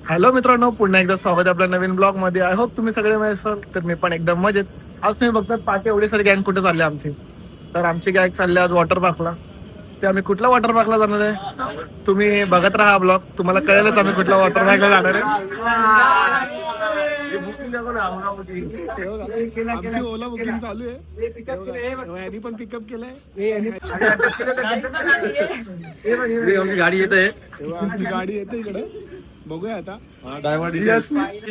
Hello मित्रांनो, पुन्हा एकदा स्वागत आहे आपल्या नवीन ब्लॉग मध्ये. आय होप तुम्ही सगळे मजेत असाल. तर मी पण एकदम मजेत. आज तुम्ही बघतात पाठी एवढी सारी गँग कुठे चालली आमची. तर आमची गँग चालली आज वॉटर पार्कला. ते आम्ही कुठल्या वॉटर पार्कला जाणार आहे तुम्ही बघत राहा ब्लॉग, तुम्हाला कळेलच आम्ही कुठल्या वॉटर पार्कला जाणार आहे. आमची ओला बुकिंग चालू आहे. यांनी पण पिकअप केलंय. आमची गाडी येत आहे. आमची गाडी येते इकडे, बघूया आता.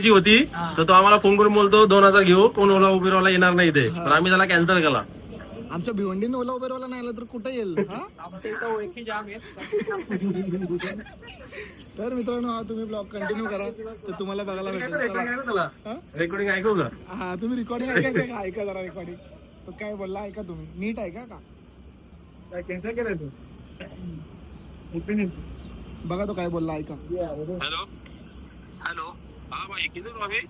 जी होती तर तो आम्हाला फोन करून बोलतो 2000 घेऊ, कोण ओला उबेरवाला येणार नाही इथे. तर आम्ही त्याला कॅन्सल केला. आमच्या भिवंडीने ओला उबेरवाला नाही आला तर कुठे येईल? तर मित्रांनो, हा तुम्ही ब्लॉग कंटिन्यू करा तर तुम्हाला बघायला भेटेल. रेकॉर्डिंग ऐकू का? हा, तुम्ही रेकॉर्डिंग ऐकायचं का? ऐका जरा रेकॉर्डिंग. तो काय बोलला ऐका तुम्ही. नीट ऐका का? कॅन्सल केलं तू बघा तो काय बोलला ऐका. Hello hello. हाँ भाई, किधर हो अभी?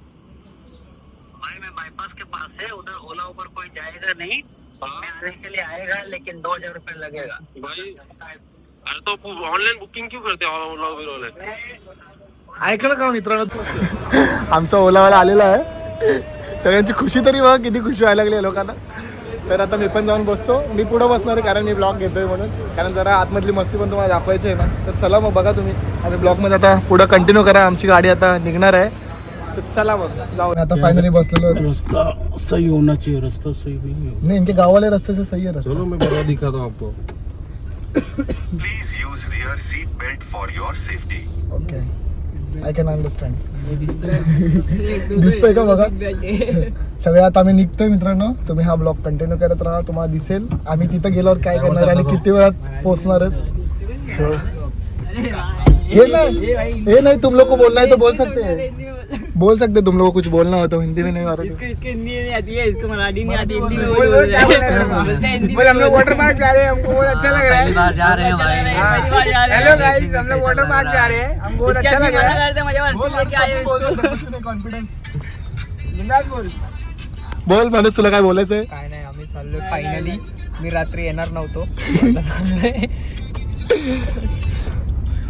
भाई मैं बाईपास के पास है, उधर ओला ऊबर कोई जाएगा नहीं। मैं आने के लिए आएगा लेकिन 2000 रुपये लगेगा भाई अरे तो ऑनलाइन बुकिंग क्यों करते हो ओला उबेर वाले? ऐकलं का मित्रांनो? आमचा ओलावाला आलेला आहे. सगळ्यांची खुशी तरी बघा, किती खुशी व्हायला लागली लोकांना. तर आता मी पण जाऊन बसतो. मी पुढं बसणार आहे कारण मी ब्लॉग घेतोय म्हणून. कारण जरा आतमधली मस्ती पण तुम्हाला दाखवायची आहे ना. तर चला मग बघा तुम्ही. आणि ब्लॉगमध्ये आता पुढं कंटिन्यू करा. आमची गाडी आता निघणार आहे. तर चला मग जाऊ. आता फायनली बसलेलो. रास्ता सही होना चाहिए, रास्ता सही नहीं है. नाही, इनके गाँव वाले रस्ते से सही है रास्ता. चलो मैं बता दिखाता हूँ आपको. Please use rear seat belt for your safety. Okay, I can understand. दिसतंय का बघा. सगळे आता आम्ही निघतोय मित्रांनो. तुम्ही हा ब्लॉग कंटिन्यू करत राहा, तुम्हाला दिसेल आम्ही तिथं गेल्यावर काय करणार आणि किती वेळात पोहोचणार आहेत. ये नहीं तुम लोग को बोलना है तो बोल सकते हैं. बोल सकते तुम लोग को कुछ बोलना हो तो हिंदी में नहीं आ रहा. इसको हिंदी नहीं आती है, इसको मराठी नहीं आती. हिंदी में बोल हम लोग वाटर पार्क जा रहे हैं, हमको बहुत अच्छा लग रहा है. पहली बार जा रहे हैं भाई. हेलो गाइस, हम लोग वाटर पार्क जा रहे हैं, हमको बहुत अच्छा लग रहा है. कॉन्फिडन्स बोल. माणूस तुला काय बोलायचंय? काय नाही, आम्ही चाललोय फायनली. मी रात्री येणार नव्हतो.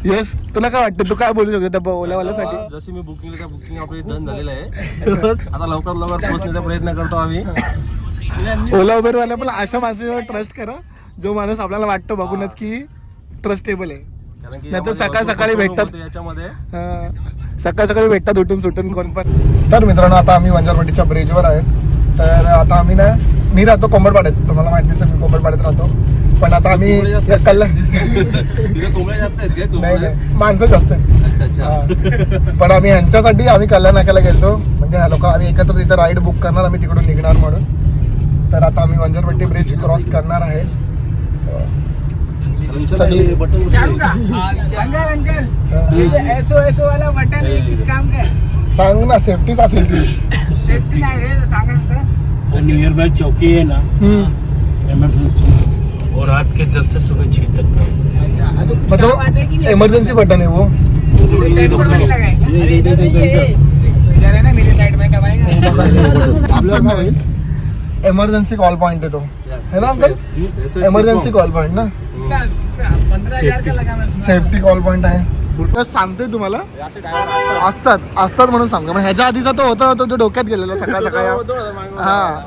यश, तुला काय वाटतं? तू काय बोलू शकतो त्या ओलावाल्यासाठी? जशी मी बुकिंग त्या बुकिंग आपली डन झालेलं आहे. आता लवकर पोहोचण्याचा प्रयत्न करतो आम्ही. ओला उबेरवाल्या पण अशा माणसावर ट्रस्ट करा जो माणूस आपल्याला वाटतं बघूनच की ट्रस्टेबल आहे. कारण की नाही तर सकाळ सकाळी भेटतात. याच्यामध्ये सकाळ सकाळी भेटतात उठून सुटून कोण पण. तर मित्रांनो, आता आम्ही वंजारवाडीच्या ब्रिजवर आहेत. तर आता आम्ही ना, मी राहतो कोंबडपाड्यात. तुम्हाला माहितीच आहे मी कोंबडपाड्यात राहतो. पण आता आम्ही कल्याण जास्त आहेत नाही, माणसं जास्त आहेत. पण आम्ही ह्यांच्यासाठी आम्ही कल्याण नाक्याला गेलतो. म्हणजे ह्या लोक आम्ही एकत्र तिथं राईड बुक करणार, आम्ही तिकडून निघणार म्हणून. तर आता आम्ही वंजारपट्टी ब्रिज क्रॉस करणार आहे. सगळी वाला बटन किस काम का है? सांग ना, सेफ्टीच असेल ती. सेफ्टी नाही रे, सांगा. नियर बाय चौकी है ना, इमरजेंसी, और रात के 10 से सुबह 6 तक का. मतलब इमरजेंसी बटन है वो. इमरजेंसी कॉल पॉइंट है तो, है ना अंकल? इमर्जन्सी कॉल पॉइंट ना, 15,000 का लगा. सेफ्टी कॉल पॉइंट आहे. सांगतोय तुम्हाला असतात म्हणून सांगतो. पण ह्याच्या आधीचा तो होता तो डोक्यात गेलेला सकाळ सकाळी. हा,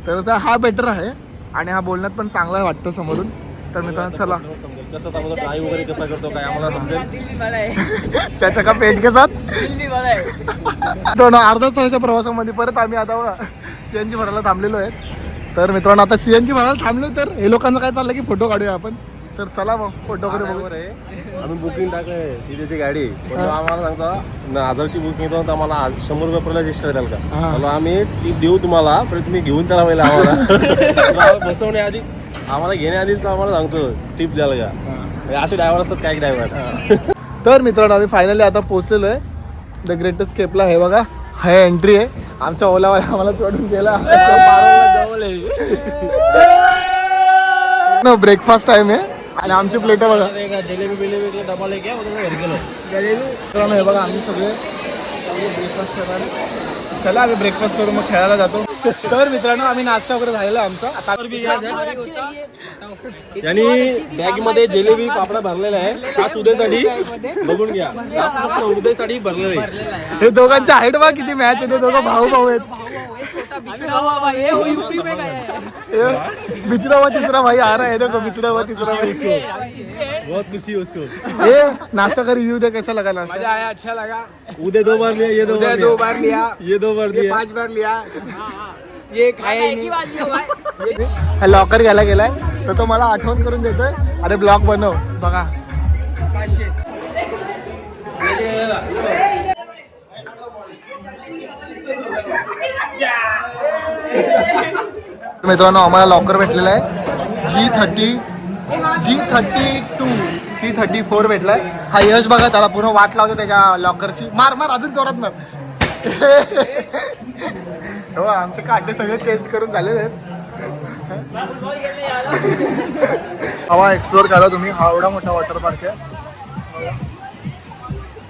तर हा बेटर आहे आणि हा बोलण्यात पण चांगला वाटतं समोरून. तर मित्रांनो चला. काय वगैरे कसा करतो काय आम्हाला समजेल. त्याच्या का पेट के साथ अर्धा तासाच्या प्रवासामध्ये परत आम्ही आता सीएनजी भरायला थांबलेलो आहे. तर मित्रांनो, आता सीएनजी भरायला थांबलो तर हे लोकांचं काय चाललं की फोटो काढूया आपण. तर चला मग फोटो करू. आम्ही बुकिंग टाकले तिथे गाडी, पण आम्हाला सांगता 1000ची बुकिंग येतो तर आम्हाला 100 रुपये पर रजिस्टर द्याल का? मला आम्ही ती देऊ तुम्हाला, पण तुम्ही घेऊन त्याला पहिला आम्हाला बसवण्याआधी आम्हाला घेण्याआधीच आम्हाला सांगतो टिप द्याल का? असे ड्रायव्हर असतात काही ड्रायव्हर. तर मित्रांनो, आम्ही फायनली आता पोहोचलेलो आहे द ग्रेटेस्ट केपला. हे बघा, हा एंट्री आहे. आमच्या ओलावाला आम्हाला सोडून गेला. ब्रेकफास्ट टाइम आहे आणि आमची प्लेट बघा. डबा लेके हे बघा, आम्ही सगळे ब्रेकफास्ट करणार. चला आम्ही ब्रेकफास्ट करू, मग खेळायला जातो. तर मित्रांनो आम्ही नाश्ता वगैरे झालेला आमचा. आता त्यांनी बॅग मध्ये जिलेबी पापडा भरलेला आहे, खास उद्यासाठी बघून घ्या, खास फक्त उद्यासाठी भरलेला आहे. हे दोघांच्या हाईट बघा किती मॅच आहे. ते दोघं भाऊ भाऊ आहेत. बिछड़ा हुआ तीसरा भाई आ रहा है, देखो बिछड़ा हुआ तीसरा भाई. बहुत खुशी है उसको. ये नाश्ता का रिव्यू दे, कैसा लगा नाश्ता? मजा आया, अच्छा लगा. उद्या 2 बार लिया, ये 2 बार दो बार लिया, ये 2 बार ये दिया. 5 बार लिया, ये खाया ही नहीं. लॉकर घ्यायला गेलाय तर तो मला आठवण करून देतोय, अरे ब्लॉग बनव. बघा मित्रांनो आम्हाला लॉकर भेटलेला आहे G32 भेटलाय. हा यश बघा, त्याला पूर्ण वाट लावतो त्याच्या लॉकरची. मार मार अजून जोरात मार. हो आमचे काटे सगळे चेंज करून झालेले आहेत. हवा एक्सप्लोर करा तुम्ही. हा एवढा मोठा वॉटर पार्क आहे.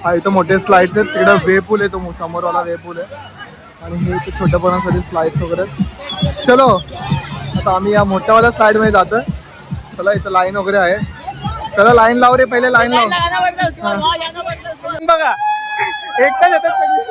हा इथं मोठे स्लाइड्स आहेत. तिकडे वे पूल आहे, तो समोरवाला वे पूल आहे. आणि हे इथे छोट्यापणासाठी स्लाइड्स वगैरे आहेत. चलो आता आम्ही या मोठ्यावाल्या स्लाइड मध्ये जातोय. चला इथं लाईन वगैरे आहे. चला लाईन लाव रे, पहिले लाईन लाव. बघा एकटाच येतात सगळे.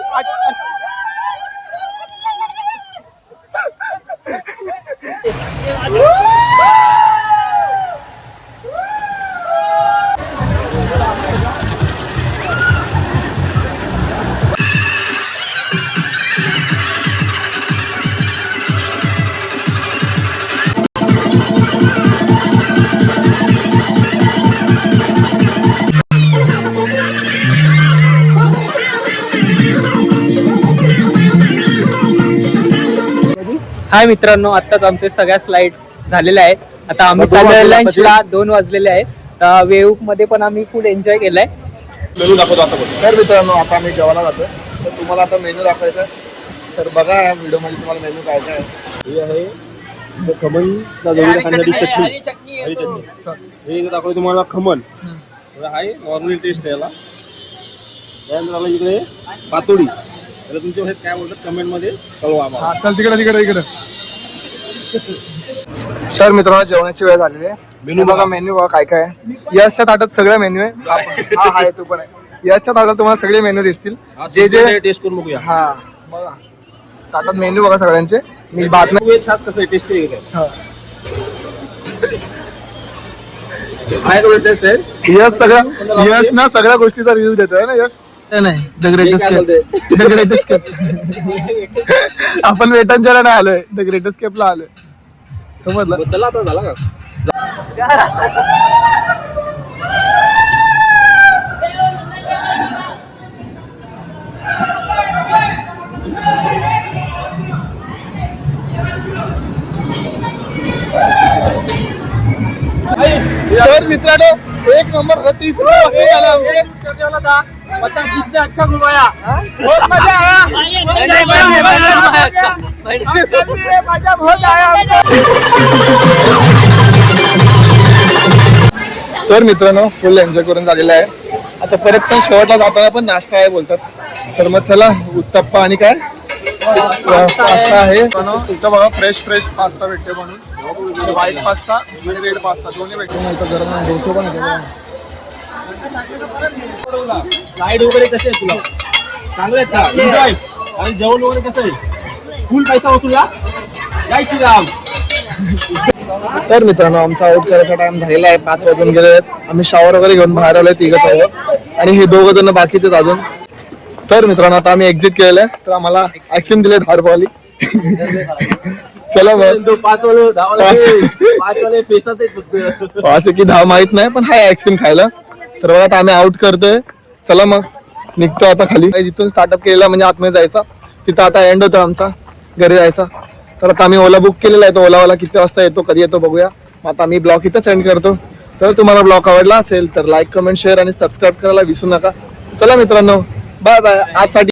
हाय मित्रांनो, आत्ताच आमचे सगळ्या स्लाइड झालेल्या आहेत. आता आम्ही चाललोय लंचला. 2 वाजलेले आहेत. तर वेव्ह मध्ये पण आम्ही फुल एन्जॉय केलाय. मेनू दाखवतो आता बघ. तर मित्रांनो आता आम्ही जेवायला जातोय. तर तुम्हाला आता मेन्यू दाखवायचा आहे. तर बघा या व्हिडिओ मध्ये तुम्हाला मेन्यू काय आहे. हे आहे खमणचा जोडीला खाण्यासाठी चटणी. हरी चटणी. हे दाखवतो तुम्हाला खमण. आहे नॉर्मल टेस्ट आहे याला. त्यानंतर आला इकडे पातोडी. त्याला तुमच्या भाषेत काय बोलतात कमेंट मध्ये कळवा आम्हाला. हा चल तिकडे. तर मित्रांनो जेवणाची वेळ झालेली आहे. मेनू बघा, मेन्यू बघा काय काय आहे. यशच्या ताटात सगळे मेन्यू आहे. हा आहे तू पण आहे. यशच्या ताटात तुम्हाला सगळे मेन्यू दिसतील. जे टेस्ट करून बघूया. हा बघा ताटात मेन्यू बघा सगळ्यांचे. मी बात नाही. हे छास कसं आहे, टेस्ट आहे काय? हा. आहे का टेस्ट आहे? यश ना सगळ्या गोष्टीचा रिव्ह्यू देतोय ना यश. नाही द ग्रेटेस्ट केप. आपण वेटनच्याला नाही आलोय, द ग्रेटेस्ट केपला आलोय. समजलं? चला आता झाला का? तर मित्रांनो 1 नंबर 30 रुपये झाला आमचे. अच्छा घुमाया. बहुत मजा आया. तर मित्रांनो फुल एन्जॉय करून झालेला आहे. आता परत पण शेवटला जाताना पण नाश्ता आहे बोलतात. तर मग चला उत्तप्पा आणि काय पास्ता आहे. इथं बघा फ्रेश पास्ता भेटते म्हणून. व्हाईट पास्ता आणि रेड पास्ता दोन्ही भेटते. इथं गरम डोसे पण आहे. लाईट वगैरे कसे आहे तुला? चांगले आहेत. एन्जॉय. आणि जेवण वगैरे कसं आहे? फुल पैसा वसूलला. जय श्रीराम. तर मित्रांनो आमचा आउट करायचा टाइम झालेला आहे. 5 वाजून गेले आहेत. आम्ही शॉवर वगैरे घेऊन बाहेर आलोय 3 आणि हे 2 जण बाकीचे आहेत अजून. तर मित्रांनो आता आम्ही एक्झिट केलेलं आहे. तर आम्हाला आईस्क्रीम दिले 10 रुपयावाली. चला मग 5 वाले 10 वाले पैसाच आहेत फक्त. 5 की 10 माहित नाही, पण हाय आईस्क्रीम खायला. तर बघा आता आम्ही आउट करतोय. चला मग निघतो आता खाली. जिथून स्टार्टअप केलेला म्हणजे आतमध्ये जायचा, तिथं आता एंड होता आमचा घरी जायचा. तर आता आम्ही ओला बुक केलेला आहे. तो ओलावाला किती वाजता येतो, कधी येतो बघूया. आता आम्ही ब्लॉग इथं सेंड करतो. तर तुम्हाला ब्लॉग आवडला असेल तर लाईक, कमेंट, शेअर आणि सबस्क्राईब करायला विसरू नका. चला मित्रांनो बाय बाय. आजसाठी